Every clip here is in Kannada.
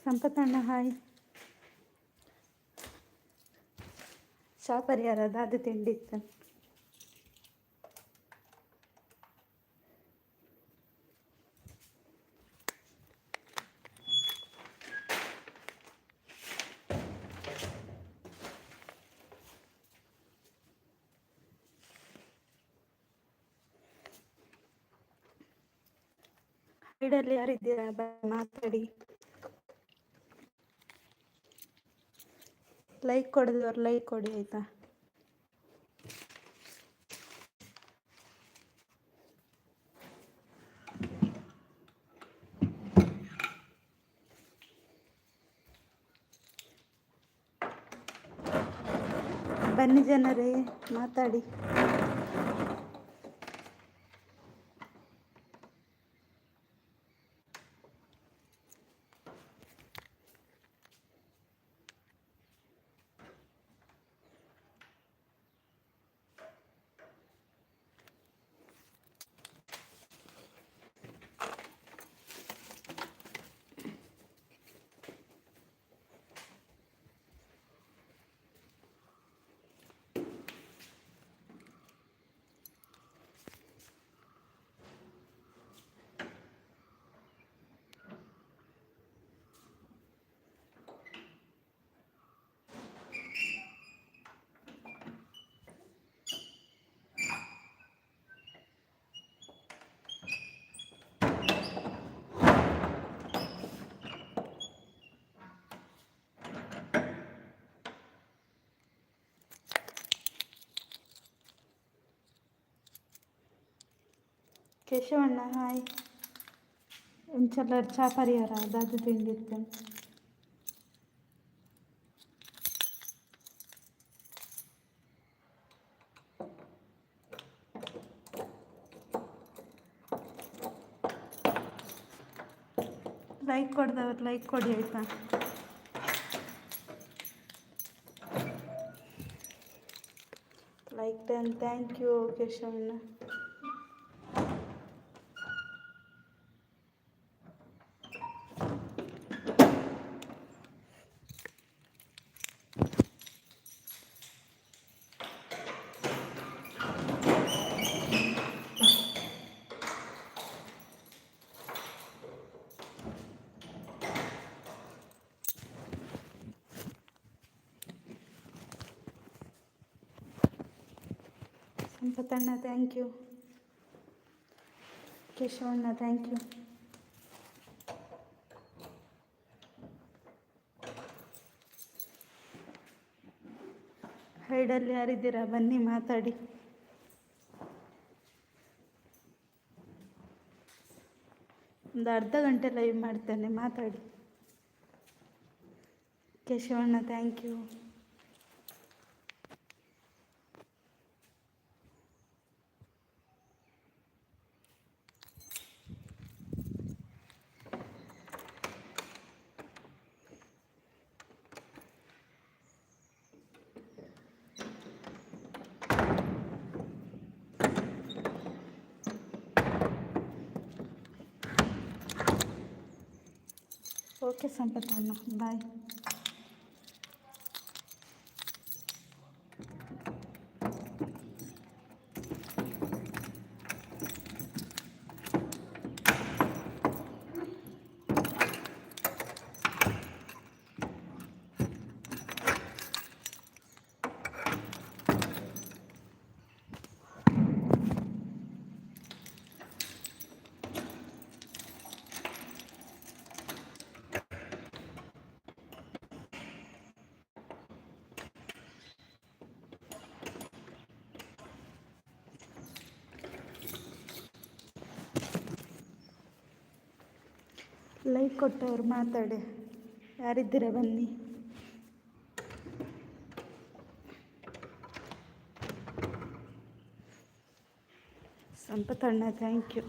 ಸಂಪತ್ತಣ್ಣ ಹಾಯ್. ಚಾ ಪರಿಹಾರದ ಅದು ತಿಂಡಿ ಇತ್ತು. ಸೈಡಲ್ಲಿ ಯಾರಿದ್ದೀರಾ ಮಾತಾಡಿ. ಲೈಕ್ ಕೊಡಿದವ್ರು ಲೈಕ್ ಕೊಡಿ ಆಯಿತಾ. ಬನ್ನಿ ಜನರೇ ಮಾತಾಡಿ. ಕೇಶವಣ್ಣ ಹಾಯ್. ಒಂಚೂರು ಚಾ ಪರಿಹಾರ ಅದು ತಿಂಡಿ ಇತ್ತು. ಲೈಕ್ ಕೊಡ್ದವ್ರು ಲೈಕ್ ಕೊಡಿ ಆಯಿತಾ. ಲೈಕ್ ಡನ್, ಥ್ಯಾಂಕ್ ಯು ಕೇಶವಣ್ಣ. ಸಂಪತ್ತಣ್ಣ ಥ್ಯಾಂಕ್ ಯು. ಕೇಶವಣ್ಣ ಥ್ಯಾಂಕ್ ಯು. ಹೈಡಲ್ಲಿ ಯಾರಿದ್ದೀರಾ ಬನ್ನಿ ಮಾತಾಡಿ. ಒಂದು ಅರ್ಧ ಗಂಟೆ ಲೈವ್ ಮಾಡ್ತೇನೆ ಮಾತಾಡಿ. ಕೇಶವಣ್ಣ ಥ್ಯಾಂಕ್ ಯು. ಓಕೆ ಸಂಪತ್ತಣ್ಣ ಬಾಯ್. ಲೈಕ್ ಕೊಟ್ಟವ್ರು ಮಾತಾಡಿ. ಯಾರಿದ್ದೀರಾ ಬನ್ನಿ. ಸಂಪತ್ತಣ್ಣ ಥ್ಯಾಂಕ್ ಯು.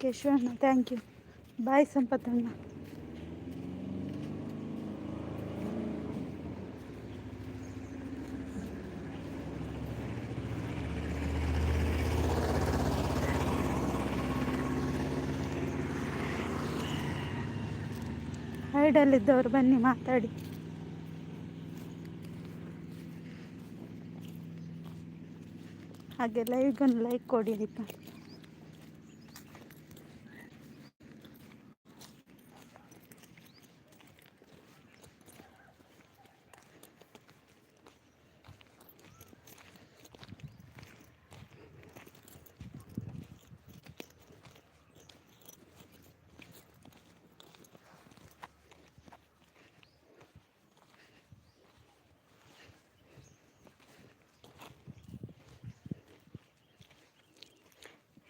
ಕೇಶವಣ್ಣ ಥ್ಯಾಂಕ್ ಯು. ಬಾಯ್ ಸಂಪತ್ತಣ್ಣ. ಹೈಡಲ್ಲಿದ್ದವ್ರು ಬನ್ನಿ ಮಾತಾಡಿ. ಹಾಗೆ ಲೈವ್ಗೊಂದು ಲೈಕ್ ಕೊಡಿ ಆಯಿತಾ.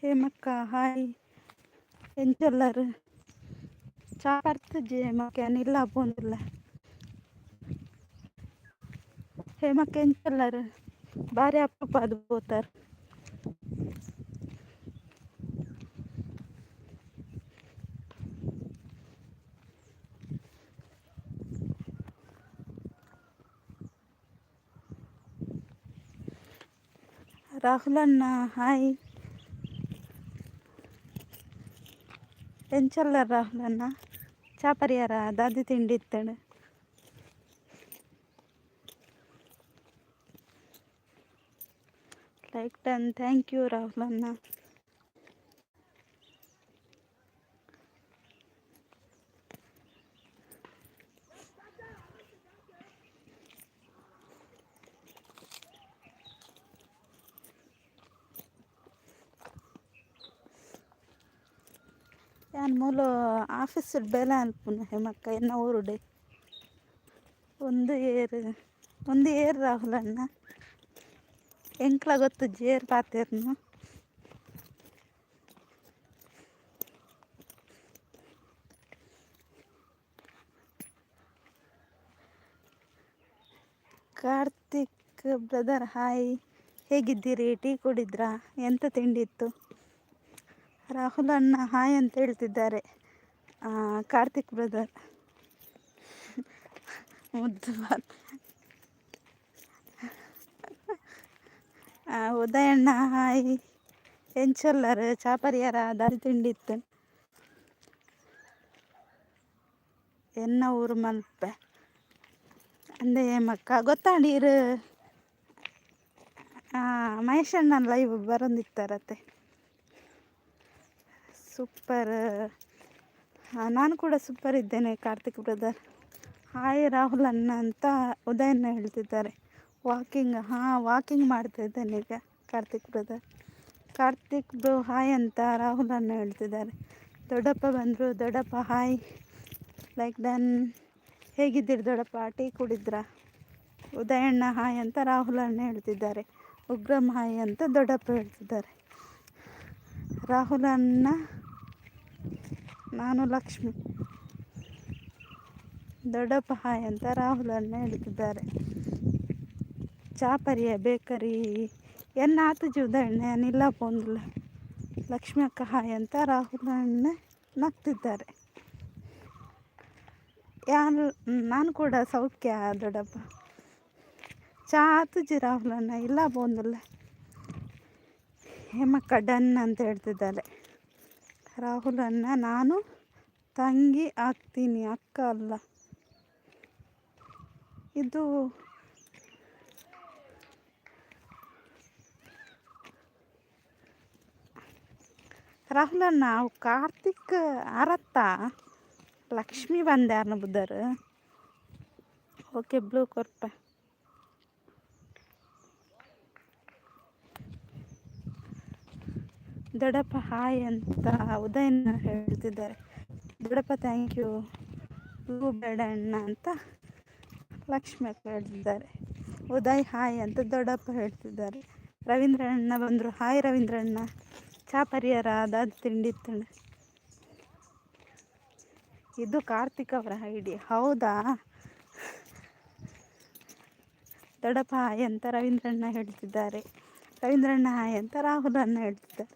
హేమక్క హాయ్ ఎంచెల్లరు చాపర్తు హేమక్క నిల్ల పోందిಲ್ಲ ಹೇಮಕ್ಕ ಎಂಚಲ್ಲರು ಭಾರಿ ಅಪರೂಪ ಅದು ಹೋತಾರ. ರಾಹುಲಣ್ಣ ಹಾಯ್ ಎಂಚಲ್ಲರು ರಾಹುಲಣ್ಣ ಚಾಪರಿಯಾರ ದಾದಿ ತಿಂಡಿ ಇತ್ತಣ. ಲೈಕ್ ಡನ್ ಥ್ಯಾಂಕ್ ಯು ರಾಹುಲಣ್ಣ. ഞാൻ മൂലോ ആഫീസിൽ ബല അൽപ്പുന ಹೇಮಕ್ಕ ಎನ್ನ ಊರುಡೆ ಒಂದು ಏರು ರಾಹುಲಣ್ಣ ಎಂಕ್ಲ ಗೊತ್ತು ಜೇರು ಪಾತೇರ್ನು ಕಾರ್ತಿಕ್ ಬ್ರದರ್ ಹಾಯ್ ಹೇಗಿದ್ದೀರಿ? ಟೀ ಕುಡಿದ್ರಾ? ಎಂತ ತಿಂಡಿ ಇತ್ತು? ರಾಹುಲ್ ಅಣ್ಣ ಹಾಯ್ ಅಂತ ಹೇಳ್ತಿದ್ದಾರೆ. ಕಾರ್ತಿಕ್ ಬ್ರದರ್ ಮುದ್ದು ಉದಯಣ್ಣ ಹಾಯ್ ಎಂಚಲ್ಲರು ಚಾಪರಿಯಾರ ದಾರಿ ತಿಂಡಿ ಇತ್ತು. ಎನ್ನ ಊರು ಮಲ್ಪೆ ಅಂದೆ ಹೇಮಕ್ಕ ಗೊತ್ತಾಂಡೀರು ಮಹೇಶಣ್ಣ ಲೈವ್ ಬರೋಂದಿತ್ತಾರತ್ತೆ ಸೂಪರ್. ನಾನು ಕೂಡ ಸೂಪರ್ ಇದ್ದೇನೆ ಕಾರ್ತಿಕ್ ಬ್ರದರ್. ಹಾಯ್ ರಾಹುಲ್ ಅಣ್ಣ ಅಂತ ಉದಯಣ್ಣ ಹೇಳ್ತಿದ್ದಾರೆ. ವಾಕಿಂಗ್ ಮಾಡ್ತಾ ಇದ್ದೇನೆ ಈಗ Karthik brother. Karthik bro hi ಅಂತ ರಾಹುಲ್ ಅಣ್ಣ ಹೇಳ್ತಿದ್ದಾರೆ. ದೊಡ್ಡಪ್ಪ ಬಂದರು. ದೊಡ್ಡಪ್ಪ ಹಾಯ್ ಲೈಕ್ ಡನ್. ಹೇಗಿದ್ದೀರಿ ದೊಡ್ಡಪ್ಪ? ಟೀ ಕುಡಿದ್ರಾ? ಉದಯಣ್ಣ ಹಾಯ್ ಅಂತ ರಾಹುಲ್ ಅಣ್ಣ ಹೇಳ್ತಿದ್ದಾರೆ. ಉಗ್ರಂ ಹಾಯ್ ಅಂತ ದೊಡ್ಡಪ್ಪ ಹೇಳ್ತಿದ್ದಾರೆ. ರಾಹುಲ್ ಅಣ್ಣ ನಾನು ಲಕ್ಷ್ಮಿ. ದೊಡ್ಡಪ್ಪ ಹಾಯ್ ಅಂತ ರಾಹುಲ್ ಅಣ್ಣ ಹೇಳ್ತಿದ್ದಾರೆ. ಚಾಪರಿಯ ಬೇಕರಿ ಎನ್ನ ಆತುಜಿ ಉದಯಣ್ಣ ನಿಲ್ಲ ಪೋಂದಿಲ್ಲ. ಲಕ್ಷ್ಮಿ ಅಕ್ಕ ಹಾಯ್ ಅಂತ ರಾಹುಲ್ ಅಣ್ಣ ನಗ್ತಿದ್ದಾರೆ. ನಾನು ಕೂಡ ಸೌಖ್ಯ ದೊಡ್ಡಪ್ಪ. ಚಾ ಆತುಜಿ ರಾಹುಲ್ ಅಣ್ಣ ಇಲ್ಲ ಪೋಂದಿಲ್ಲ. ಹೇಮಕ್ಕ ಡನ್ ಅಂತ ಹೇಳ್ತಿದ್ದಾರೆ. ರಾಹುಲ್ ಅಣ್ಣ ನಾನು ತಂಗಿ ಆಗ್ತೀನಿ ಅಕ್ಕ ಅಲ್ಲ. ಇದು ರಾಹುಲ್ ಅಣ್ಣ ಕಾರ್ತಿಕ್ ಅರತ್ತ ಲಕ್ಷ್ಮಿ ಬಂದೆ ಯಾರನ್ನ ಬುದ್ಧರು. Okay blue ಕೊರ್ಪ. ದೊಡ್ಡಪ್ಪ ಹಾಯ್ ಅಂತ ಉದಯನ ಹೇಳ್ತಿದ್ದಾರೆ. ದೊಡ್ಡಪ್ಪ ಥ್ಯಾಂಕ್ ಯು. ಬ್ಲೂ ಬೇಡ ಅಣ್ಣ ಅಂತ ಲಕ್ಷ್ಮಿ ಅಕ್ಕ ಹೇಳ್ತಿದ್ದಾರೆ. ಉದಯ್ ಹಾಯ್ ಅಂತ ದೊಡ್ಡಪ್ಪ ಹೇಳ್ತಿದ್ದಾರೆ. ರವೀಂದ್ರ ಅಣ್ಣ ಬಂದರು. ಹಾಯ್ ರವೀಂದ್ರ ಅಣ್ಣ. ಚಾ ಪರಿಹಾರ ಅದಾದ ತಿಂಡಿತ್ತಣ್ಣ. ಇದು ಕಾರ್ತಿಕ್ ಅವರ ಐಡಿ ಹೌದಾ? ದೊಡ್ಡಪ್ಪ ಹಾಯ್ ಅಂತ ರವೀಂದ್ರಣ್ಣ ಹೇಳ್ತಿದ್ದಾರೆ. ರವೀಂದ್ರಣ್ಣ ಹಾಯ್ ಅಂತ ರಾಹುಲ್ ಅಣ್ಣ ಹೇಳ್ತಿದ್ದಾರೆ.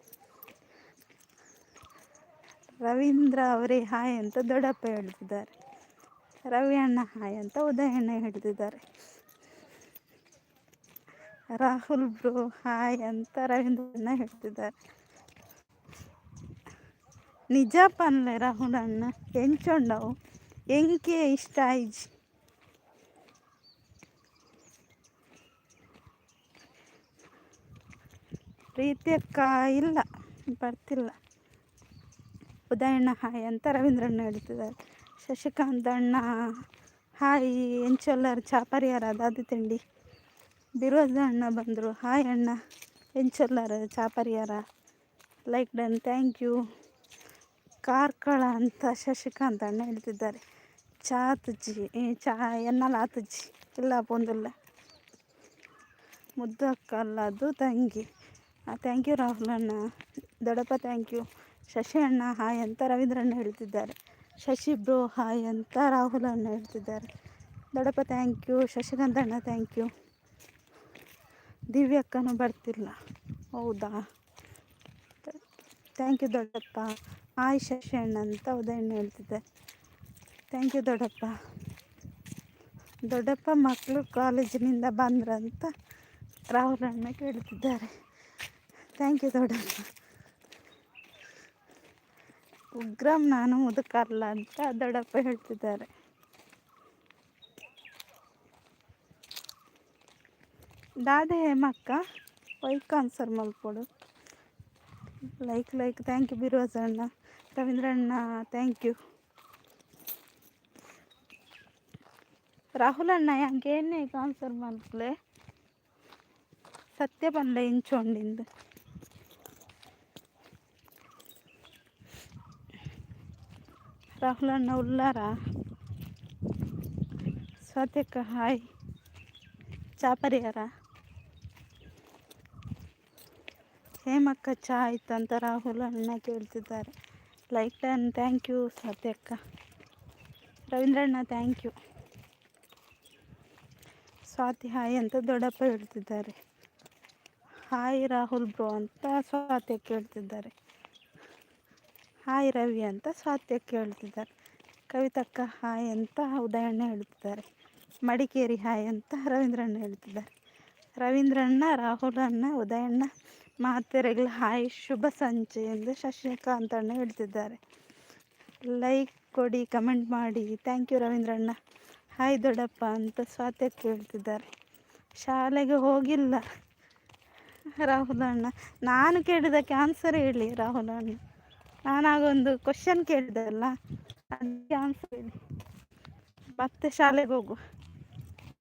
ರವೀಂದ್ರ ಅವರೇ ಹಾಯ್ ಅಂತ ದೊಡ್ಡಪ್ಪ ಹೇಳ್ತಿದ್ದಾರೆ. ರವಿ ಅಣ್ಣ ಹಾಯ್ ಅಂತ ಉದಯಣ್ಣ ಹೇಳ್ತಿದ್ದಾರೆ. ರಾಹುಲ್ ಬ್ರೋ ಹಾಯ್ ಅಂತ ರವೀಂದ್ರ ಅಣ್ಣ ಹೇಳ್ತಿದ್ದಾರೆ. ನಿಜ ಪನ್ಲೆ ರಾಹುಲ್ ಅಣ್ಣ ಎಂಚೊಂಡವು ಎಂಕೆ ಇಷ್ಟ ಆಯ್ಜಿ. ಪ್ರೀತಿಯಕ್ಕ ಇಲ್ಲ ಬರ್ತಿಲ್ಲ. ಉದಯಣ್ಣ ಹಾಯ್ ಅಂತ ರವೀಂದ್ರಣ್ಣ ಹೇಳ್ತಿದ್ದಾರೆ. ಶಶಿಕಾಂತ್ ಅಣ್ಣ ಹಾಯ್ ಎಂಚೊಲ್ಲರು ಚಾಪರಿಯಾರ ಅದು ತಿಂಡಿ. ಬಿರೋಜ ಅಣ್ಣ ಬಂದರು. ಹಾಯ್ ಅಣ್ಣ ಎಂಚೊಲ್ಲರು ಚಾಪರಿಯಾರ like done thank you. Karkala ಅಂತ ಶಶಿಕಾಂತ್ ಅಣ್ಣ ಹೇಳ್ತಿದ್ದಾರೆ. ಚಾತುಜಿ ಚಾ ಎನ್ನಲ್ಲ ಆತುಜಿ ಇಲ್ಲ ಪೊಂದಿಲ್ಲ. ಮುದ್ದು ಅಕ್ಕ ಅಲ್ಲ ಅದು ತಂಗಿ. ಥ್ಯಾಂಕ್ ಯು ರಾಹುಲ್ ಅಣ್ಣ. ದೊಡ್ಡಪ್ಪ ಥ್ಯಾಂಕ್ ಯು. ಶಶಿ ಅಣ್ಣ ಹಾಯ್ ಅಂತ ರವೀಂದ್ರಣ್ಣ ಹೇಳ್ತಿದ್ದಾರೆ. ಶಶಿ ಬ್ರೋ ಹಾಯ್ ಅಂತ ರಾಹುಲ್ ಅಣ್ಣ ಹೇಳ್ತಿದ್ದಾರೆ. ದೊಡ್ಡಪ್ಪ ಥ್ಯಾಂಕ್ ಯು. ಶಶಿಕಾಂತ್ ಅಣ್ಣ ಥ್ಯಾಂಕ್ ಯು. ದಿವ್ಯಕ್ಕನೂ ಬರ್ತಿಲ್ಲ. ಹೌದಾ ಥ್ಯಾಂಕ್ ಯು ದೊಡ್ಡಪ್ಪ. ಹಾಯ್ ಶಶಿ ಅಣ್ಣ ಅಂತ ಉದಯಣ್ಣ ಹೇಳ್ತಿದ್ದಾರೆ. ಥ್ಯಾಂಕ್ ಯು ದೊಡ್ಡಪ್ಪ. ದೊಡ್ಡಪ್ಪ ಮಕ್ಕಳು ಕಾಲೇಜಿನಿಂದ ಬಂದ್ರಂತ ರಾಹುಲ್ ಅಣ್ಣ ಕೇಳ್ತಿದ್ದಾರೆ. ಥ್ಯಾಂಕ್ ಯು ದೊಡ್ಡಪ್ಪ. ಉಗ್ರಂ ನಾನು ಮುದುಕಲ್ಲ ಅಂತ ದೊಡ್ಡಪ್ಪ ಹೇಳ್ತಿದ್ದಾರೆ. ದಾದೆ ಹೇಮಕ್ಕ ವೈಕ್ ಆನ್ಸರ್ ಮಲ್ಪೊಡು ಲೈಕ್ ಥ್ಯಾಂಕ್ ಯು ಬಿರೋಜ್ ಅಣ್ಣ. ರವೀಂದ್ರಣ್ಣ ಥ್ಯಾಂಕ್ ಯು. ರಾಹುಲ್ ಅಣ್ಣ yanకేನೆ ಆನ್ಸರ್ ಮಲ್ಪಲೆ ಸತ್ಯ ಪಂಡ ಇಂಚೊಂಡಿಂದು. ರಾಹುಲ್ ಅಣ್ಣ ಉಲ್ಲಾರ. ಸ್ವಾತ್ಯಕ್ಕ ಹಾಯ್ ಚಾಪರಿಯಾರ. ಹೇಮಕ್ಕ ಚಾ ಆಯ್ತಂತ ರಾಹುಲ್ ಅಣ್ಣ ಕೇಳ್ತಿದ್ದಾರೆ. ಲೈಕ್ ಡನ್ ಥ್ಯಾಂಕ್ ಯು ಸ್ವಾತ್ಯಕ್ಕ. ರವೀಂದ್ರಣ್ಣ ಥ್ಯಾಂಕ್ ಯು. ಸ್ವಾತಿ ಹಾಯ್ ಅಂತ ದೊಡ್ಡಪ್ಪ ಹೇಳ್ತಿದ್ದಾರೆ. ಹಾಯ್ ರಾಹುಲ್ ಬ್ರೋ ಅಂತ ಸ್ವಾತ್ಯಕ್ಕೆ ಹೇಳ್ತಿದ್ದಾರೆ. ಹಾಯ್ ರವಿ ಅಂತ ಸ್ವಾತ್ಯಕ್ಕೆ ಹೇಳ್ತಿದ್ದಾರೆ. ಕವಿತಕ್ಕ ಹಾಯ್ ಅಂತ ಉದಯಣ್ಣ ಹೇಳ್ತಿದ್ದಾರೆ. ಮಡಿಕೇರಿ ಹಾಯ್ ಅಂತ ರವೀಂದ್ರಣ್ಣ ಹೇಳ್ತಿದ್ದಾರೆ. ರವೀಂದ್ರಣ್ಣ ರಾಹುಲ್ ಅಣ್ಣ ಉದಯಣ್ಣ ಮಾತೆರೆಗ್ಲ ಹಾಯ್ ಶುಭ ಸಂಜೆ ಎಂದು ಶಶಿಕಾಂತ್ ಅಣ್ಣ ಹೇಳ್ತಿದ್ದಾರೆ. ಲೈಕ್ ಕೊಡಿ ಕಮೆಂಟ್ ಮಾಡಿ ಥ್ಯಾಂಕ್ ಯು ರವೀಂದ್ರಣ್ಣ. ಹಾಯ್ ದೊಡ್ಡಪ್ಪ ಅಂತ ಸ್ವಾತ್ಯಕ್ಕೆ ಹೇಳ್ತಿದ್ದಾರೆ. ಶಾಲೆಗೆ ಹೋಗಿಲ್ಲ ರಾಹುಲ್ ಅಣ್ಣ. ನಾನು ಕೇಳಿದ್ದಕ್ಕೆ ಆನ್ಸರ್ ಹೇಳಿ ರಾಹುಲ್ ಅಣ್ಣ. ನಾನಾಗೊಂದು ಕ್ವಶನ್ ಕೇಳಿದೆ ಅಲ್ಲ ಅದಕ್ಕೆ ಆನ್ಸರ್ ಹೇಳಿ ಮತ್ತೆ ಶಾಲೆಗೆ ಹೋಗು.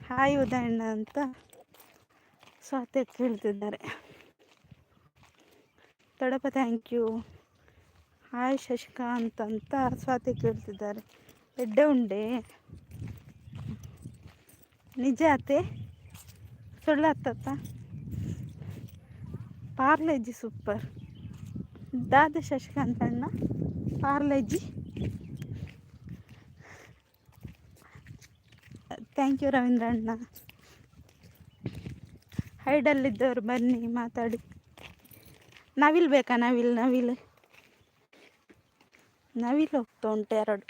ಹಾಯ್ ಉದಯಣ್ಣ ಅಂತ ಸ್ವಾತ್ಯಕ್ಕೆ ಹೇಳ್ತಿದ್ದಾರೆ. ದೊಡ್ಡಪ್ಪ ಥ್ಯಾಂಕ್ ಯು. ಹಾಯ್ ಶಶಿಕಾಂತ್ ಅಂತ ಸ್ವಾತ್ಯಕ್ಕೆ ಹೇಳ್ತಿದ್ದಾರೆ. ಎಡ್ಡೆ ಉಂಡೆ ನಿಜ ಅತ್ತೆ ಸುಳ್ಳತ್ತತ್ತ. ಪಾರ್ಲೇಜಿ ಸೂಪರ್. ದಾದ ಶಶಿಕಾಂತ್ ಅಣ್ಣ ಪಾರ್ಲೇಜಿ ಥ್ಯಾಂಕ್ ಯು ರವೀಂದ್ರಣ್ಣ. ಹೈಡಲ್ಲಿದ್ದವರು ಬನ್ನಿ ಮಾತಾಡಿ. ನವಿಲ್ ಬೇಕಾ? ನವಿಲ್ ಹೋಗ್ತಾ ಉಂಟು 2.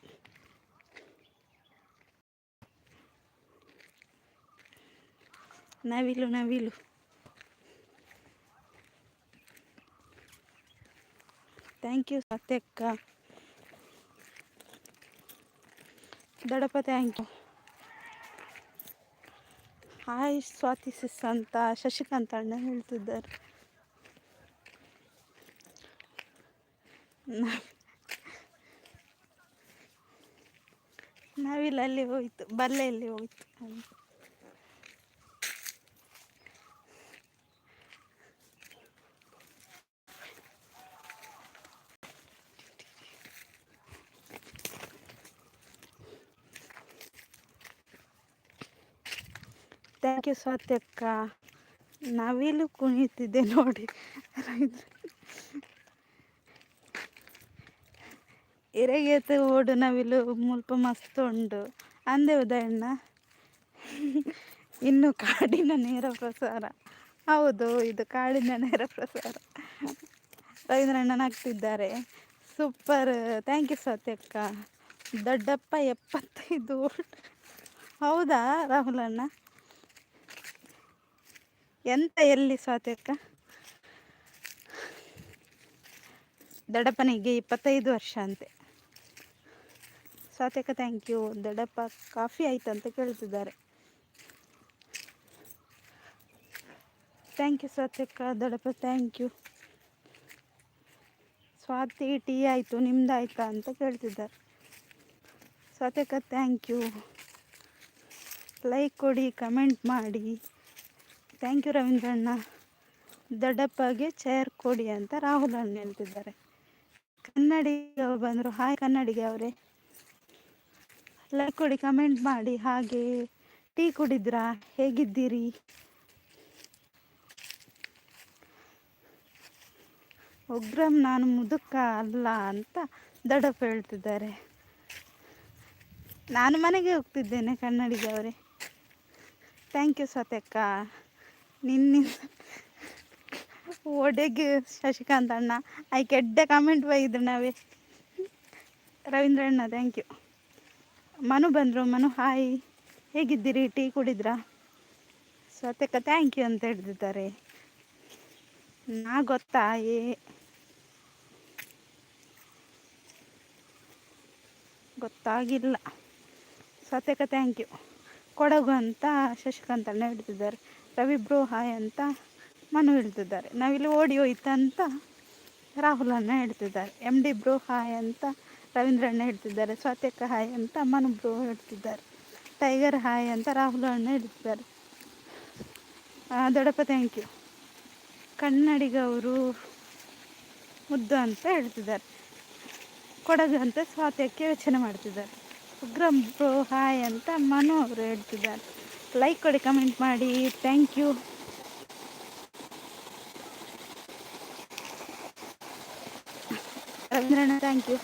ನವಿಲು ಥ್ಯಾಂಕ್ ಯು ಸತ್ಯಕ್ಕ. ದೊಡ್ಡಪ್ಪ thank you. Hi Swathi sis ಅಂತ ಶಶಿಕಾಂತ್ ಅಣ್ಣ ಹೇಳ್ತಿದ್ದಾರೆ. ನವಿಲಲ್ಲಿ ಹೋಯ್ತು, ಬಲ್ಲೆಯಲ್ಲಿ ಹೋಯ್ತು. ಥ್ಯಾಂಕ್ ಯು ಸ್ವಾತ್ಯಕ್ಕ. ನವಿಲು ಕುಣಿತಿದೆ ನೋಡಿ. ಇರಗೇತು ಓಡು ನವಿಲು ಮುಲ್ಪ ಮಸ್ತ್ ಉಂಡು ಅಂದೆ ಉದಯಣ್ಣ. ಇನ್ನು ಕಾಡಿನ ನೇರ ಪ್ರಸಾರ. ಹೌದು, ಇದು ಕಾಡಿನ ನೇರ ಪ್ರಸಾರ. ರವೀಂದ್ರಣ್ಣ ನಗ್ತಿದ್ದಾರೆ. ಸೂಪರ್. ಥ್ಯಾಂಕ್ ಯು ಸ್ವಾತಿ ಅಕ್ಕ. ದೊಡ್ಡಪ್ಪ 75. ಹೌದಾ ರಾಹುಲ್ ಅಣ್ಣ? ಎಂತ ಎಲ್ಲಿ ಸ್ವಾತಿ ಅಕ್ಕ? ದೊಡ್ಡಪ್ಪನಿಗೆ 25 ವರ್ಷ ಅಂತೆ. ಸ್ವಾತಿ ಅಕ್ಕ ಥ್ಯಾಂಕ್ ಯು. ದೊಡ್ಡಪ್ಪ ಕಾಫಿ ಆಯ್ತಂತ ಕೇಳ್ತಿದ್ದಾರೆ. ಥ್ಯಾಂಕ್ ಯು ಸ್ವಾತಿ ಅಕ್ಕ. ದೊಡ್ಡಪ್ಪ ಥ್ಯಾಂಕ್ ಯು. ಸ್ವಾತಿ ಟೀ ಆಯಿತು, ನಿಮ್ದು ಆಯ್ತಾ ಅಂತ ಕೇಳ್ತಿದ್ದಾರೆ. ಸ್ವಾತಿ ಅಕ್ಕ ಥ್ಯಾಂಕ್ ಯು. ಲೈಕ್ ಕೊಡಿ, ಕಮೆಂಟ್ ಮಾಡಿ. ಥ್ಯಾಂಕ್ ಯು ರವೀಂದ್ರಣ್ಣ. ದೊಡ್ಡಪ್ಪಗೆ ಚೇರ್ ಕೊಡಿ ಅಂತ ರಾಹುಲ್ ಅಣ್ಣ ಹೇಳ್ತಿದ್ದಾರೆ. ಕನ್ನಡಿಗ ಬಂದರು. ಹಾಯ್ ಕನ್ನಡಿಗ ಅವರೇ, ಲೈಕ್ ಕೊಡಿ, ಕಮೆಂಟ್ ಮಾಡಿ. ಹಾಗೆ ಟೀ ಕುಡಿದ್ರಾ? ಹೇಗಿದ್ದೀರಿ? ಉಗ್ರಂ ನಾನು ಮುದುಕ ಅಲ್ಲ ಅಂತ ದೊಡ್ಡಪ್ಪ ಹೇಳ್ತಿದ್ದಾರೆ. ನಾನು ಮನೆಗೆ ಹೋಗ್ತಿದ್ದೇನೆ ಕನ್ನಡಿಗ ಅವರೇ. ಥ್ಯಾಂಕ್ ಯು ಸ್ವಾತಿ ಅಕ್ಕ. ನಿನ್ನಿಂದ ಒಡೆಗೆ ಶಶಿಕಾಂತ್ ಅಣ್ಣ ಐ ಕೆಡ್ಡ ಕಮೆಂಟ್ ಬೈದ್ರು ನಾವೇ. ರವೀಂದ್ರಣ್ಣ ಥ್ಯಾಂಕ್ ಯು. ಮನು ಬಂದರು. ಮನು ಹಾಯ್, ಹೇಗಿದ್ದೀರಿ? ಟೀ ಕುಡಿದ್ರಾ? ಸ್ವಾತಿ ಅಕ್ಕ ಥ್ಯಾಂಕ್ ಯು ಅಂತ ಹೇಳ್ತಿದ್ದಾರೆ. ನಾ ಗೊತ್ತಾ ಗೊತ್ತಾಗಿಲ್ಲ. ಸ್ವಾತಿ ಅಕ್ಕ ಥ್ಯಾಂಕ್ ಯು. ಕೊಡಗು ಅಂತ ಶಶಿಕಾಂತ್ ಅಣ್ಣ ಹೇಳ್ತಿದ್ದಾರೆ. ರವಿ ಬ್ರೋ ಹಾಯ್ ಅಂತ ಮನು ಹೇಳ್ತಿದ್ದಾರೆ. ನಾವಿಲ್ಲಿ ಓಡಿ ಹೋಯ್ತಂತ ರಾಹುಲ್ ಅಣ್ಣ ಹೇಳ್ತಿದ್ದಾರೆ. ಎಮ್ ಡಿ ಬ್ರೋ ಹಾಯ್ ಅಂತ ರವೀಂದ್ರಣ್ಣ ಹೇಳ್ತಿದ್ದಾರೆ. ಸ್ವಾತಿ ಅಕ್ಕ ಹಾಯ್ ಅಂತ ಮನು ಬ್ರೋ ಹೇಳ್ತಿದ್ದಾರೆ. ಟೈಗರ್ ಹಾಯ್ ಅಂತ ರಾಹುಲ್ ಅಣ್ಣ ಹೇಳ್ತಿದ್ದಾರೆ. ದೊಡ್ಡಪ್ಪ ಥ್ಯಾಂಕ್ ಯು. ಕನ್ನಡಿಗ ಅವರು ಮುದ್ದು ಅಂತ ಹೇಳ್ತಿದ್ದಾರೆ. ಕೊಡಗು ಅಂತ ಸ್ವಾತಿ ಅಕ್ಕ ಯೋಚನೆ ಮಾಡ್ತಿದ್ದಾರೆ. ಉಗ್ರಂ ಬ್ರೋ ಹಾಯ್ ಅಂತ ಮನು ಅವರು ಹೇಳ್ತಿದ್ದಾರೆ. ಲೈಕ್ ಕೊಡಿ, ಕಮೆಂಟ್ ಮಾಡಿ. Thank you. ರವೀಂದ್ರಣ್ಣ thank you.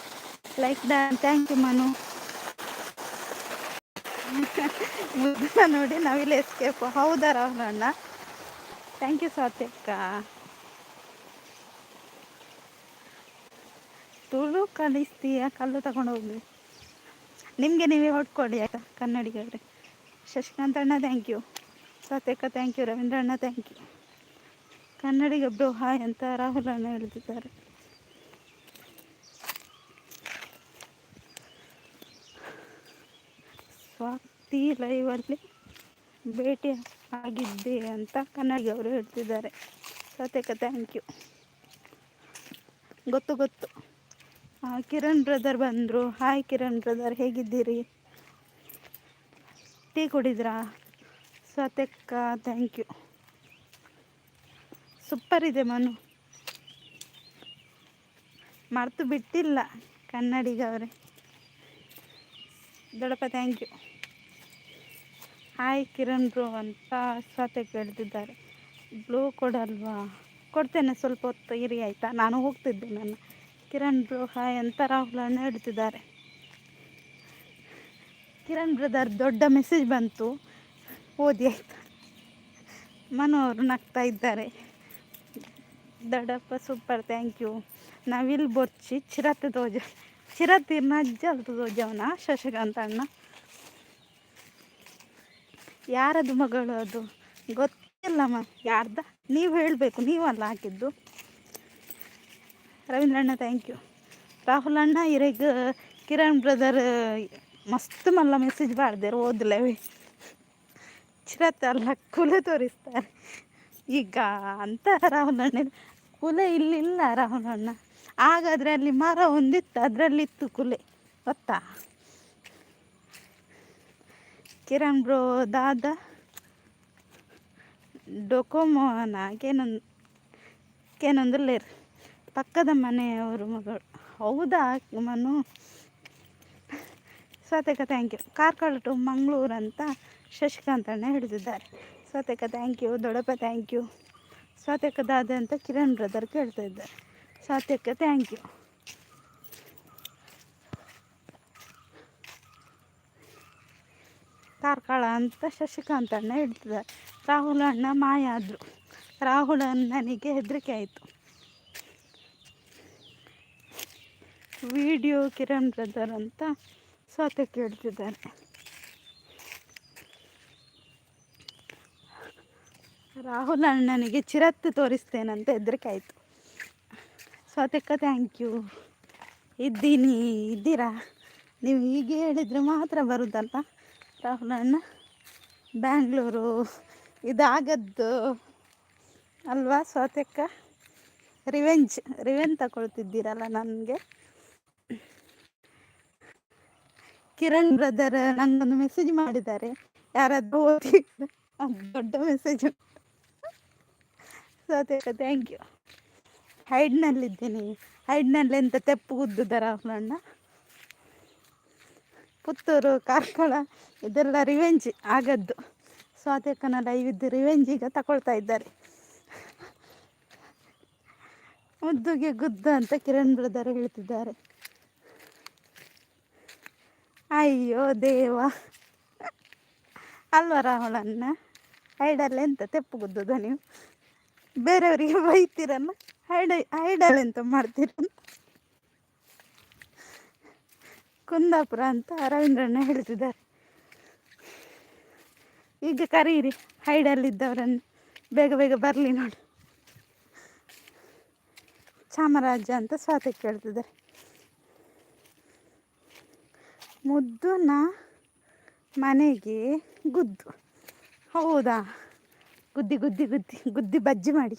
Like thank you Manu. ಮುದ್ದ ನೋಡಿ ನಾವಿಲ್ಲಿ ಎಸ್ಕೇಪ್. ಹೌದಾ ರಾಹುಲ್ ಅಣ್ಣ? ಥ್ಯಾಂಕ್ ಯು ಸ್ವಾತಿ ಅಕ್ಕ. ತುಳು ಕಲಿಸ್ತೀಯ? ಕಲ್ಲು ತಗೊಂಡು ಹೋಗ್ಲಿ. ನಿಮಗೆ ನೀವೇ ಹೊಡ್ಕೊಳ್ಳಿ ಆಯಿತಾ ಕನ್ನಡಿಗವ್ರೆ. ಶಶಿಕಾಂತ್ ಅಣ್ಣ ಥ್ಯಾಂಕ್ ಯು. ಸ್ವಾತಿ ಅಕ್ಕ ಥ್ಯಾಂಕ್ ಯು. ರವೀಂದ್ರಣ್ಣ thank you. Kannadiga bro hi ಅಂತ ರಾಹುಲ್ ಅಣ್ಣ ಹೇಳ್ತಿದ್ದಾರೆ. ಸ್ವಾತಿ ಲೈವಲ್ಲಿ ಭೇಟಿ ಆಗಿದ್ದೆ ಅಂತ ಕನ್ನಡಿಗವರು ಹೇಳ್ತಿದ್ದಾರೆ. ಸ್ವಾತಿ ಅಕ್ಕ ಥ್ಯಾಂಕ್ ಯು. ಗೊತ್ತು. ಕಿರಣ್ ಬ್ರದರ್ ಬಂದರು. ಹಾಯ್ ಕಿರಣ್ ಬ್ರದರ್, ಹೇಗಿದ್ದೀರಿ? ಟೀ ಕುಡಿದ್ರಾ? ಸ್ವಾತಿ ಅಕ್ಕ ಥ್ಯಾಂಕ್ ಯು. ಸೂಪರ್ ಇದೆ ಮನು. ಮರ್ತು ಬಿಟ್ಟಿಲ್ಲ ಕನ್ನಡಿಗ ಅವರೇ. ದೊಡ್ಡಪ್ಪ thank you. Hi Kiran bro ಅಂತ ಸ್ವಾತಿ ಅಕ್ಕ ಹೇಳ್ತಿದ್ದಾರೆ. ಬ್ಲೂ ಕೊಡಲ್ವಾ? ಕೊಡ್ತೇನೆ, ಸ್ವಲ್ಪ ಹೊತ್ತು ಇರಿ ಆಯಿತಾ, ನಾನು ಹೋಗ್ತಿದ್ದೆ. ನನ್ನ ಕಿರಣ್ ಬ್ರೋ ಹಾಯ್ ಅಂತ ರಾಹುಲ್ ಅಣ್ಣ ಹೇಳ್ತಿದ್ದಾರೆ. ಕಿರಣ್ ಬ್ರದರ್ ದೊಡ್ಡ ಮೆಸೇಜ್ ಬಂತು, ಓದಿ ಆಯಿತಾ. ಮನು ಅವರು ನಗ್ತಾ ಇದ್ದಾರೆ. ದೊಡ್ಡಪ್ಪ ಸೂಪರ್ ಥ್ಯಾಂಕ್ ಯು. ನವಿಲ್ ಬೊಚ್ಚಿ ಚಿರತೆ ತೋಜ ಚಿರತಿರ್ನ ಅಜ್ಜಲ್ತು ತೋಜವನ ಶಶಿಕಾಂತ್ ಅಣ್ಣ. ಯಾರದು ಮಗಳು? ಅದು ಗೊತ್ತಿಲ್ಲಮ್ಮ. ಯಾರ್ದ? ನೀವು ಹೇಳಬೇಕು, ನೀವಲ್ಲ ಹಾಕಿದ್ದು. ರವೀಂದ್ರಣ್ಣ ಥ್ಯಾಂಕ್ ಯು. ರಾಹುಲ್ ಅಣ್ಣ ಇರೆಗ್ ಕಿರಣ್ ಬ್ರದರ್ ಮಸ್ತ್ ಮಲ್ಲ ಮೆಸೇಜ್ ಮಾಡಿದೆ, ಓದಲೇವೆ. ಚಿರತೆ ಅಲ್ಲ, ಕುಲೆ ತೋರಿಸ್ತಾರೆ ಈಗ ಅಂತ ರಾಹುಲ್ ಅಣ್ಣ. ಕುಲೆ ಇಲ್ಲಿಲ್ಲ ರಾಹುಲ್ ಅಣ್ಣ. ಹಾಗಾದರೆ ಅಲ್ಲಿ ಮರ ಒಂದಿತ್ತು, ಅದರಲ್ಲಿತ್ತು ಕುಲೆ, ಗೊತ್ತಾ? ಕಿರಣ್ ಬ್ರೋ ದಾದ ಡೊಕೊಮೋನ ಕೇನೊಂದು ಲೇರ್ ಪಕ್ಕದ ಮನೆಯವರು ಮಗಳು. ಹೌದಾ ಮನು? ಸ್ವಾತಿ ಅಕ್ಕ thank you. Karkala to Mangaluru ಅಂತ ಶಶಿಕಾಂತ್ ಅಣ್ಣ ಹಿಡಿದಿದ್ದಾರೆ. ಸ್ವಾತಿ ಅಕ್ಕ ಥ್ಯಾಂಕ್ ಯು. ದೊಡ್ಡಪ್ಪ ಥ್ಯಾಂಕ್ ಯು. ಸ್ವಾತಿ ಅಕ್ಕ ದಾದ ಅಂತ ಕಿರಣ್ ಬ್ರದರ್ ಕೇಳ್ತಾ ಇದ್ದಾರೆ. ಸ್ವಾತಿ ಅಕ್ಕ ಥ್ಯಾಂಕ್ ಯು. ಕಾರ್ಕಳ ಅಂತ ಶಶಿಕಾಂತ್ ಅಣ್ಣ ಹೇಳ್ತಿದ್ದಾರೆ. ರಾಹುಲ್ ಅಣ್ಣ ಮಾಯ ಆದರು. ರಾಹುಲ್ ಅಣ್ಣನಿಗೆ ಹೆದರಿಕೆ ಆಯಿತು. ವಿಡಿಯೋ ಕಿರಣ್ ಬ್ರದರ್ ಅಂತ ಸ್ವತಃ ಕೇಳ್ತಿದ್ದಾರೆ. ರಾಹುಲ್ ಅಣ್ಣನಿಗೆ ಚಿರತ್ತು ತೋರಿಸ್ತೇನಂತ ಹೆದರಿಕೆ ಆಯಿತು. ಸ್ವತಃ ಥ್ಯಾಂಕ್ ಯು. ಇದ್ದೀರಾ ನೀವು ಹೀಗೆ ಹೇಳಿದರೆ ಮಾತ್ರ ಬರುದಲ್ಲ ರಾಹುಲ್ ಅಣ್ಣ. ಬ್ಯಾಂಗ್ಳೂರು ಇದಾಗದ್ದು ಅಲ್ವಾ ಸ್ವತಃ. ರಿವೆಂಜ್ ತಗೊಳ್ತಿದ್ದೀರಲ್ಲ ನನಗೆ. ಕಿರಣ್ ಬ್ರದರ್ ನನಗೊಂದು ಮೆಸೇಜ್ ಮಾಡಿದ್ದಾರೆ, ಯಾರಾದರೂ ಓದಿ. ಅದು ದೊಡ್ಡ ಮೆಸೇಜ್. ಸ್ವತಃ ಥ್ಯಾಂಕ್ ಯು. ಹೈಡ್ನಲ್ಲಿದ್ದೀನಿ. ಹೈಡ್ನಲ್ಲಿ ಎಂತ ತೆಪ್ಪು ಗುದ್ದುದ ರಾಹುಲ್ ಅಣ್ಣ? ಪುತ್ತೂರು ಕಾರ್ಕಳ ಇದೆಲ್ಲ ರಿವೆಂಜ್ ಆಗದ್ದು. ಸ್ವಾತಕನ ಲೈವ್ ಇದ್ದು ರಿವೆಂಜ್ ಈಗ ತಗೊಳ್ತಾ ಇದ್ದಾರೆ. ಮುದ್ದುಗೆ ಗುದ್ದು ಅಂತ ಕಿರಣ್ ಬ್ರದರ್ ಹೇಳ್ತಿದ್ದಾರೆ. ಅಯ್ಯೋ ದೇವ ಅಲ್ವಾ ರಾಹುಲ್ ಅಣ್ಣ? ಹೈಡಲ್ಲಿ ಎಂತ ತೆಪ್ಪು ಗುದ್ದುದ ನೀವು? ಬೇರೆಯವರಿಗೆ ಬೈತೀರಲ್ಲ, ಹೈಡಲ್ಲಿ ಎಂತ ಮಾಡ್ತೀರ? ಕುಂದಾಪುರ ಅಂತ ರವೀಂದ್ರಣ್ಣ ಹೇಳ್ತಿದ್ದಾರೆ. ಈಗ ಕರೀರಿ ಹೈಡಲ್ಲಿದ್ದವರನ್ನು, ಬೇಗ ಬೇಗ ಬರಲಿ ನೋಡಿ. ಚಾಮರಾಜ ಅಂತ ಸ್ವಾತಿ ಕೇಳ್ತಿದ್ದಾರೆ. ಮುದ್ದುನ ಮನೆಗೆ ಗುದ್ದು. ಹೌದಾ? ಗುದ್ದಿ ಬಜ್ಜಿ ಮಾಡಿ.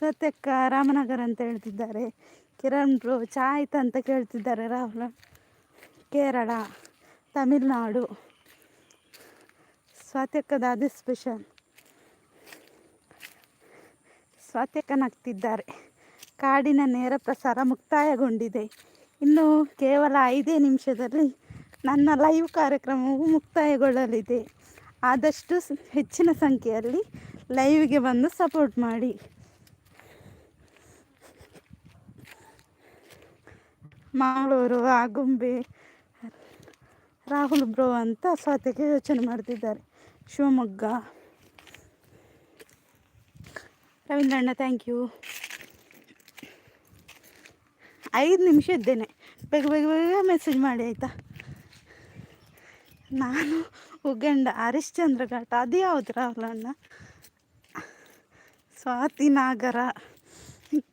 ಸತ್ಯಕ್ಕ ರಾಮನಗರ ಅಂತ ಹೇಳ್ತಿದ್ದಾರೆ. ಕಿರಣ್ ಬ್ರೋ ಚಾ ಆಯ್ತಾ ಅಂತ ಕೇಳ್ತಿದ್ದಾರೆ. ರಾಹುಲ್ ಕೇರಳ, ತಮಿಳ್ನಾಡು. ಸ್ವಾತ್ಯಕ್ಕದ ಅದೇ ಸ್ಪೆಷಲ್. ಸ್ವಾತ್ಯಕ್ಕನಾಗ್ತಿದ್ದಾರೆ. ಕಾಡಿನ ನೇರ ಪ್ರಸಾರ ಮುಕ್ತಾಯಗೊಂಡಿದೆ. ಇನ್ನು ಕೇವಲ 5 ನಿಮಿಷದಲ್ಲಿ ನನ್ನ ಲೈವ್ ಕಾರ್ಯಕ್ರಮವು ಮುಕ್ತಾಯಗೊಳ್ಳಲಿದೆ. ಆದಷ್ಟು ಹೆಚ್ಚಿನ ಸಂಖ್ಯೆಯಲ್ಲಿ ಲೈವ್ಗೆ ಬಂದು ಸಪೋರ್ಟ್ ಮಾಡಿ. ಮಂಗಳೂರು, ಆಗುಂಬೆ, ರಾಹುಲ್ ಬ್ರೋ ಅಂತ ಸ್ವಾತಿಗೆ ಯೋಚನೆ ಮಾಡ್ತಿದ್ದಾರೆ. ಶಿವಮೊಗ್ಗ. ರವೀಂದ್ರಣ್ಣ thank you. 5 ನಿಮಿಷ ಇದ್ದೇನೆ, ಬೇಗ ಬೇಗ ಬೇಗ ಮೆಸೇಜ್ ಮಾಡಿ ಆಯಿತಾ? ನಾನು ಉಗಂಡ, ಹರಿಶ್ಚಂದ್ರ ಘಾಟ. ಅದು ಯಾವುದು ರಾಹುಲ್ ಅಣ್ಣ? ಸ್ವಾತಿ ನಾಗರ.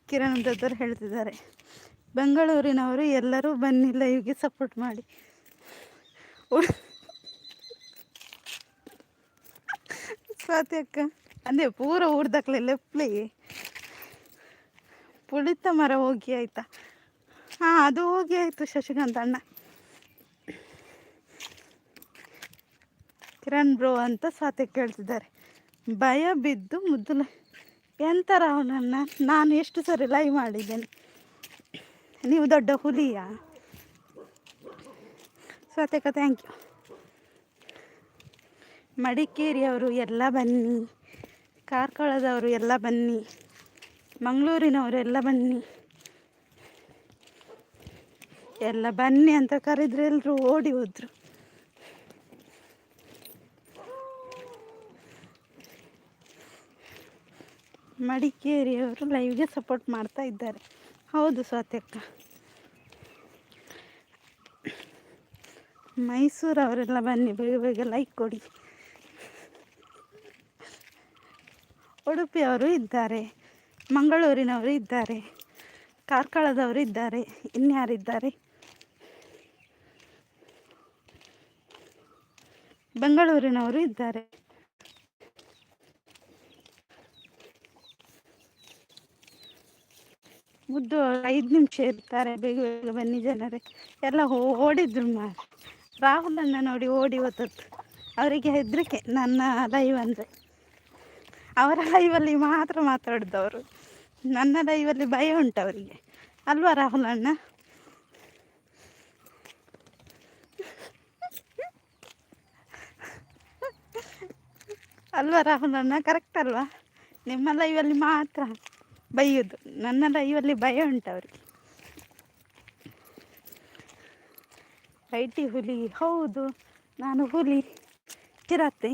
ಕಿರಣ್ ಬ್ರದರ್ ಹೇಳ್ತಿದ್ದಾರೆ. ಬೆಂಗಳೂರಿನವರು ಎಲ್ಲರೂ ಬನ್ನಿ ಲೈವ್ಗೆ ಸಪೋರ್ಟ್ ಮಾಡಿ. ಸ್ವಾತಿ ಅಕ್ಕ ಅದೇ ಪೂರ ಊರ್ದಕ್ಲೆ ಲೆಪ್ಲಿ ಪುಳಿತ ಮರ ಹೋಗಿ ಆಯಿತಾ? ಹಾಂ, ಅದು ಹೋಗಿ ಆಯಿತು ಶಶಿಕಾಂತ್ ಅಣ್ಣ. ಕಿರಣ್ ಬ್ರೋ ಅಂತ ಸ್ವಾತಿ ಕೇಳ್ತಿದ್ದಾರೆ. ಭಯ ಬಿದ್ದು ಮುದ್ದುಲ ಎಂತ ರಾಹುಲ್ ಅಣ್ಣ? ನಾನು ಎಷ್ಟು ಸರಿ ಲೈವ್ ಮಾಡಿದ್ದೇನೆ. ನೀವು ದೊಡ್ಡ ಹುಲಿಯಾ? ಸ್ವಾತಿಕ thank you. ಮಡಿಕೇರಿಯವರು ಎಲ್ಲ ಬನ್ನಿ, ಕಾರ್ಕಳದವರು ಎಲ್ಲ ಬನ್ನಿ, ಮಂಗಳೂರಿನವರು ಎಲ್ಲ ಬನ್ನಿ, ಎಲ್ಲ ಬನ್ನಿ ಅಂತ ಕರೆದ್ರೆ ಎಲ್ಲರೂ ಓಡಿ ಹೋದ್ರು. ಮಡಿಕೇರಿಯವರು ಲೈವ್ಗೆ ಸಪೋರ್ಟ್ ಮಾಡ್ತಾ ಇದ್ದಾರೆ. ಹೌದು ಸ್ವಾತ್ಯಕ್ಕ. ಮೈಸೂರವರೆಲ್ಲ ಬನ್ನಿ, ಬೇಗ ಬೇಗ ಲೈಕ್ ಕೊಡಿ. ಉಡುಪಿಯವರು ಇದ್ದಾರೆ, ಮಂಗಳೂರಿನವರು ಇದ್ದಾರೆ, ಕಾರ್ಕಳದವರು ಇದ್ದಾರೆ. ಇನ್ಯಾರಿದ್ದಾರೆ? ಬೆಂಗಳೂರಿನವರು ಇದ್ದಾರೆ. ಮುದ್ದು 5 ನಿಮಿಷ ಇರ್ತಾರೆ, ಬೇಗ ಬೇಗ ಬನ್ನಿ ಜನರೇ. ಎಲ್ಲ ಓಡಿದ್ರು ರಾಹುಲ್ ಅಣ್ಣ ನೋಡಿ ಓಡಿ ಹೋದದ್ದು. ಅವರಿಗೆ ಹೆದರಿಕೆ ನನ್ನ ಲೈವ್ ಅಂದರೆ. ಅವರ ಲೈವಲ್ಲಿ ಮಾತ್ರ ಮಾತಾಡಿದವರು, ನನ್ನ ಲೈವಲ್ಲಿ ಭಯ ಉಂಟು ಅವರಿಗೆ ಅಲ್ವಾ ರಾಹುಲ್ ಅಣ್ಣ? ಅಲ್ವಾ ರಾಹುಲ್ ಅಣ್ಣ? ಕರೆಕ್ಟ್ ಅಲ್ವಾ? ನಿಮ್ಮ ಲೈವಲ್ಲಿ ಮಾತ್ರ ಬೈಯೋದು, ನನ್ನ ಲೈವಲ್ಲಿ ಭಯ ಉಂಟು ಅವರಿಗೆ. ಐಟಿ ಹುಲಿ. ಹೌದು, ನಾನು ಹುಲಿ, ಚಿರತೆ.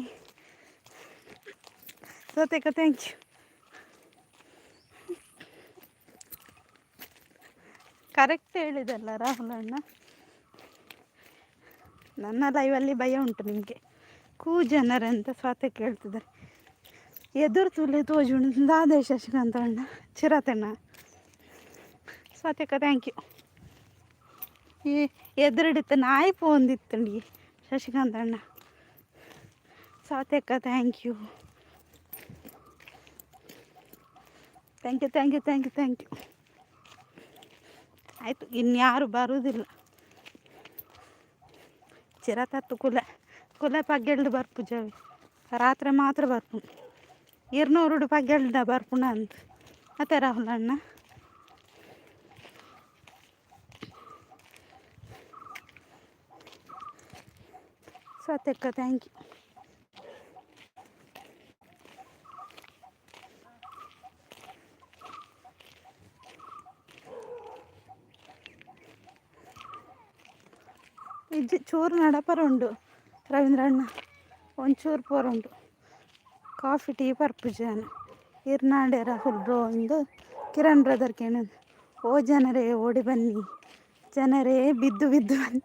ಸೋತೆಕ ಥ್ಯಾಂಕ್ ಯು. ಕರೆಕ್ಟ್ ಹೇಳಿದಲ್ಲ ರಾಹುಲ್ ಅಣ್ಣ. ನನ್ನ ಲೈವಲ್ಲಿ ಭಯ ಉಂಟು ನಿಮಗೆ. ಜನರಂತ ಸ್ವಾತ ಕೇಳ್ತಿದ್ದಾರೆ. ಎದುರು ತುಲೆ ತೋಜುಂಡು ದಾದೆ ಶಶಿಕಾಂತ ಅಣ್ಣ ಚಿರತಣ್ಣ ಸ್ವಾತಕ್ಕ ಥ್ಯಾಂಕ್ ಯು. ಈ ಎದುರಿಡಿತ್ತು ನಾಯಿ ಪೋಂದಿತ್ತಂಡಿ ಶಶಿಕಾಂತ ಅಣ್ಣ ಸ್ವಾತಕ್ಕ thank you. Thank you thank you thank you thank you. ಆಯಿತು, ಇನ್ಯಾರು ಬರುವುದಿಲ್ಲ. ಚಿರತತ್ತು ಕುಲೆ ಪಗ್ಗೆಲ್ಡು ಬರ್ಪುಜಾವಿ ರಾತ್ರಿ ಮಾತ್ರ ಬರ್ಪು 200 ಪಗ್ಗೆಲ್ಡ ಬರ್ಪುಣ ಅಂತ ಮತ್ತೆ ರಾಹುಲ್ ಅಣ್ಣ. ಸತ್ಯಕ್ಕ ಥ್ಯಾಂಕ್ ಯು. ಇಜ್ಜಿ ಚೂರು ನಡಪರ ಉಂಡು ರವೀಂದ್ರ ಅಣ್ಣ, ಒಂಚೂರು ಪೋರ ಉಂಡು. ಕಾಫಿ ಟೀ ಪರ್ಪುಜಾನ ಇರ್ನಾಡೆ ರಾಹುಲ್ ಬ್ರೋ ಒಂದು ಕಿರಣ್ ಬ್ರದರ್ ಕೇಳೋದು. ಓ ಜನರೇ ಓಡಿ ಬನ್ನಿ, ಜನರೇ ಬಿದ್ದು ಬನ್ನಿ,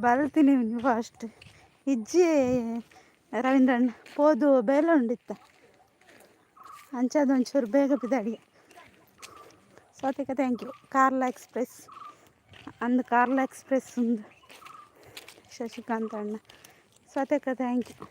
ಬಲ್ತೀನಿ ನೀವು ಫಾಸ್ಟ್. ಇಜ್ಜಿ ರವೀಂದ್ರ ಅಣ್ಣ ಪೋದು ಬೇಲೆ ಉಂಡಿತ್ತ ಅಂಚದೊಂಚೂರು ಬೇಗ ಬಿದ್ದಾಡಿ. ಸ್ವಾತಿಕ ಥ್ಯಾಂಕ್ ಯು. ಕಾರ್ಲಾ ಎಕ್ಸ್ಪ್ರೆಸ್ ಅಂದು ಕಾರ್ಲಾ ಎಕ್ಸ್ಪ್ರೆಸ್ ಒಂದು ಶಶಿಕಾಂತ ಅಣ್ಣ ಸ್ವಾತಿಕ ಥ್ಯಾಂಕ್ ಯು.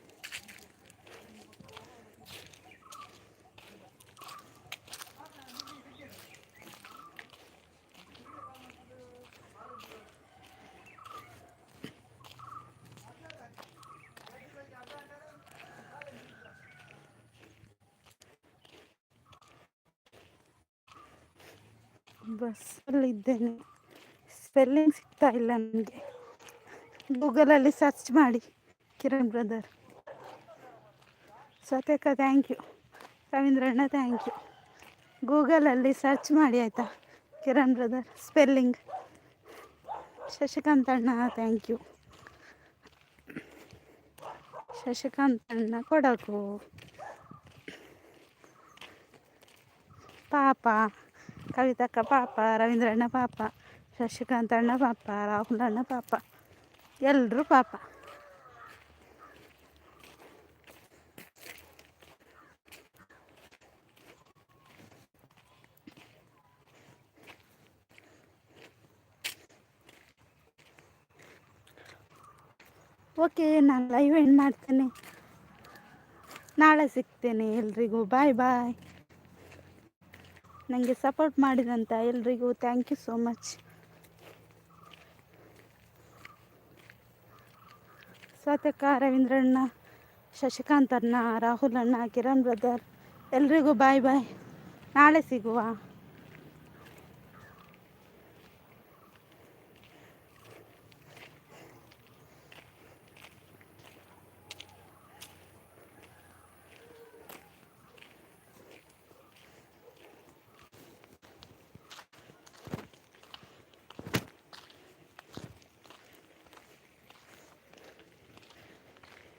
ಬಸ್ಸಲ್ಲಿದ್ದೇನೆ, ಸ್ಪೆಲ್ಲಿಂಗ್ ಸಿಗ್ತಾ ಇಲ್ಲ ನನಗೆ. ಗೂಗಲಲ್ಲಿ ಸರ್ಚ್ ಮಾಡಿ ಕಿರಣ್ ಬ್ರದರ್. ಸ್ವತಃ ಥ್ಯಾಂಕ್ ಯು. ರವೀಂದ್ರಣ್ಣ ಥ್ಯಾಂಕ್ ಯು. ಗೂಗಲಲ್ಲಿ ಸರ್ಚ್ ಮಾಡಿ ಆಯಿತಾ ಕಿರಣ್ ಬ್ರದರ್ ಸ್ಪೆಲ್ಲಿಂಗ್. ಶಶಿಕಾಂತ್ ಅಣ್ಣ ಥ್ಯಾಂಕ್ ಯು. ಶಶಿಕಾಂತ್ ಅಣ್ಣ ಕೊಡಕು ಪಾಪ, ಕವಿತಕ್ಕ ಪಾಪ, ರವೀಂದ್ರಣ್ಣ ಪಾಪ, ಶಶಿಕಾಂತ್ ಅಣ್ಣ ಪಾಪ, ರಾಹುಲ್ ಅಣ್ಣ ಪಾಪ, ಎಲ್ಲರೂ ಪಾಪ. ಓಕೆ, ನಾನು ಲೈವ್ ಎಂಡ್ ಮಾಡ್ತೇನೆ. ನಾಳೆ ಸಿಗ್ತೇನೆ ಎಲ್ರಿಗೂ. ಬಾಯ್ ಬಾಯ್. ನನಗೆ ಸಪೋರ್ಟ್ ಮಾಡಿದಂಥ ಎಲ್ರಿಗೂ ಥ್ಯಾಂಕ್ ಯು ಸೋ ಮಚ್. ಸ್ವಾತಕ್ಕ, ರವೀಂದ್ರಣ್ಣ, ಶಶಿಕಾಂತ್ ಅಣ್ಣ, ರಾಹುಲ್ ಅಣ್ಣ, ಕಿರಣ್ ಬ್ರದರ್ ಎಲ್ರಿಗೂ ಬಾಯ್ ಬಾಯ್. ನಾಳೆ ಸಿಗುವ.